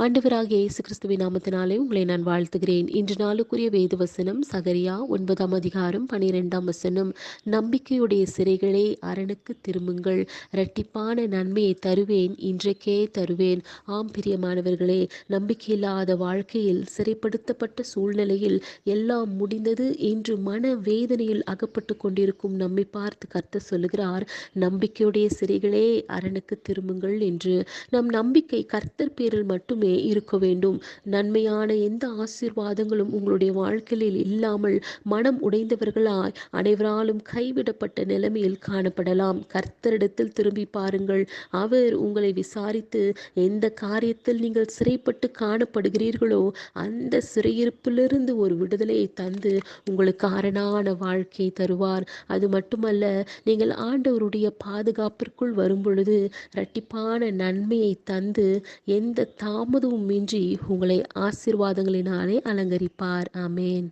ஆண்டவராகிய இயேசு கிறிஸ்துவின் நாமத்தினாலே உங்களை நான் வாழ்த்துகிறேன். இன்று நாளுக்குரிய வேத வசனம் சகரியா 9ஆம் அதிகாரம் 12ஆம் வசனம். நம்பிக்கையுடைய சிறைகளே அரணுக்கு திரும்புங்கள், இரட்டிப்பான நன்மையை தருவேன், இன்றைக்கே தருவேன். ஆம் பிரியமானவர்களே, நம்பிக்கையில்லாத வாழ்க்கையில் சிறைப்படுத்தப்பட்ட சூழ்நிலையில் எல்லாம் முடிந்தது என்று மன வேதனையில் அகப்பட்டு கொண்டிருக்கும் நம்மை பார்த்து கர்த்தர் சொல்லுகிறார், நம்பிக்கையுடைய சிறைகளே அரணுக்கு திரும்புங்கள் என்று. நம் நம்பிக்கை கர்த்தர் பேரில் மட்டுமே இருக்க வேண்டும். நன்மையான எந்த ஆசீர்வாதங்களும் உங்களுடைய வாழ்க்கையில் இல்லாமல் மனம் உடைந்தவர்களாய் அனைவராலும் கைவிடப்பட்ட நிலைமையில் காணப்படலாம். கர்த்தரிடத்தில் திரும்பி பாருங்கள். அவர் உங்களை விசாரித்து எந்த காரியத்தில் நீங்கள் சிறைப்பட்டு காணப்படுகிறீர்களோ அந்த சிறையிருப்பிலிருந்து ஒரு விடுதலையை தந்து உங்களுக்கு அரணான வாழ்க்கை தருவார். அது மட்டுமல்ல, நீங்கள் ஆண்டவருடைய பாதுகாப்பிற்குள் வரும் பொழுது இரட்டிப்பான நன்மையை தந்து எந்த தாமதமும் இன்றி உங்களை ஆசீர்வாதங்களினாலே அலங்கரிப்பார். ஆமேன்.